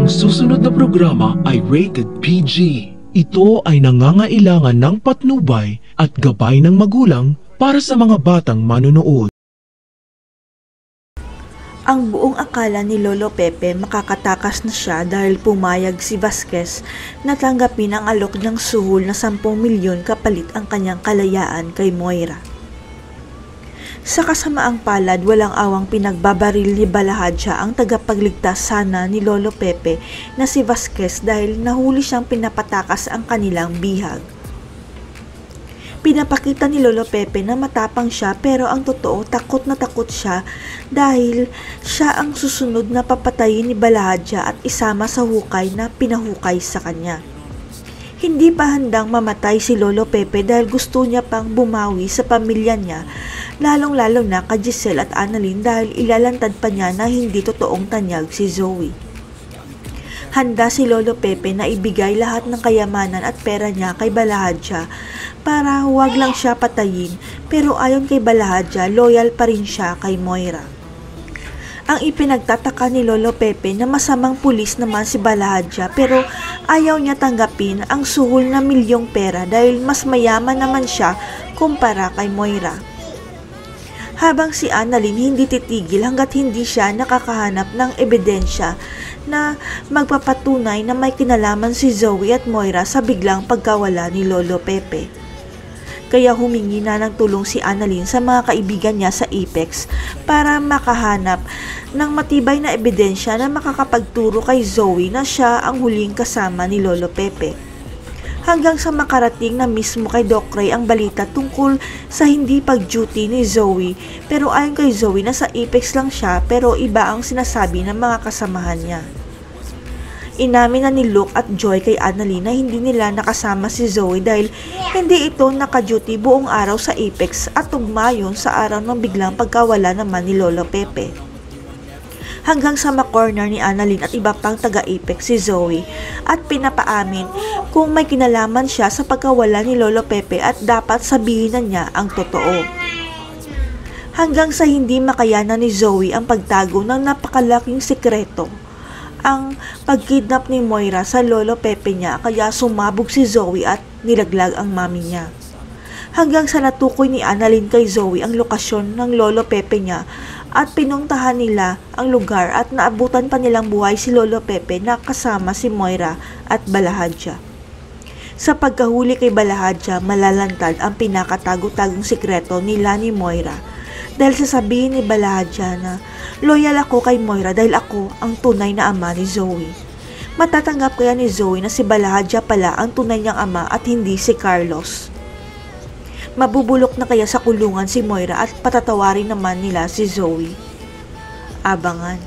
Ang susunod na programa ay rated PG. Ito ay nangangailangan ng patnubay at gabay ng magulang para sa mga batang manonood. Ang buong akala ni Lolo Pepe makakatakas na siya dahil pumayag si Vasquez na tanggapin ang alok ng suhol na 10 milyon kapalit ang kanyang kalayaan kay Moira. Sa kasamaang palad, walang awang pinagbabaril ni Balahadja ang tagapagligtas sana ni Lolo Pepe na si Vasquez dahil nahuli siyang pinapatakas ang kanilang bihag. Pinapakita ni Lolo Pepe na matapang siya pero ang totoo takot na takot siya dahil siya ang susunod na papatayin ni Balahadja at isama sa hukay na pinahukay sa kanya. Hindi pa handang mamatay si Lolo Pepe dahil gusto niya pang bumawi sa pamilya niya, lalong-lalo na kay Giselle at Annalyn dahil ilalantad pa niya na hindi totoong tanyag si Zoe. Handa si Lolo Pepe na ibigay lahat ng kayamanan at pera niya kay Balahadja para huwag lang siya patayin, pero ayon kay Balahadja, loyal pa rin siya kay Moira. Ang ipinagtataka ni Lolo Pepe na masamang pulis naman si Balahadja pero ayaw niya tanggapin ang suhol na milyong pera dahil mas mayaman naman siya kumpara kay Moira. Habang si Annalyn hindi titigil hanggat hindi siya nakakahanap ng ebidensya na magpapatunay na may kinalaman si Zoe at Moira sa biglang pagkawala ni Lolo Pepe. Kaya humingi na ng tulong si Annalyn sa mga kaibigan niya sa Apex para makahanap ng matibay na ebidensya na makakapagturo kay Zoe na siya ang huling kasama ni Lolo Pepe. Hanggang sa makarating na mismo kay Doc Ray ang balita tungkol sa hindi pag-duty ni Zoe, pero ayon kay Zoe na sa Apex lang siya pero iba ang sinasabi ng mga kasamahan niya. Inamin na ni Luke at Joy kay Annalyn na hindi nila nakasama si Zoe dahil hindi ito naka-duty buong araw sa Apex at tugma yun sa araw ng biglang pagkawala naman ni Lolo Pepe. Hanggang sa ma-corner ni Annalyn at iba pang taga-Apex si Zoe at pinapaamin kung may kinalaman siya sa pagkawala ni Lolo Pepe at dapat sabihin na niya ang totoo. Hanggang sa hindi makayanan ni Zoe ang pagtago ng napakalaking sekreto, ang pagkidnap ni Moira sa Lolo Pepe niya kaya sumabog si Zoe at nilaglag ang mami niya. Hanggang sa natukoy ni Annalyn kay Zoe ang lokasyon ng Lolo Pepe niya at pinuntahan nila ang lugar at naabutan pa nilang buhay si Lolo Pepe na kasama si Moira at Balahadja. Sa pagkahuli kay Balahadja, malalantad ang pinakatago-tagong sikreto nila ni Moira dahil sasabihin ni Balahadja na loyal ako kay Moira dahil ako ang tunay na ama ni Zoe. Matatanggap kaya ni Zoe na si Balahadja pala ang tunay niyang ama at hindi si Carlos? Mabubulok na kaya sa kulungan si Moira at patatawarin naman nila si Zoe? Abangan.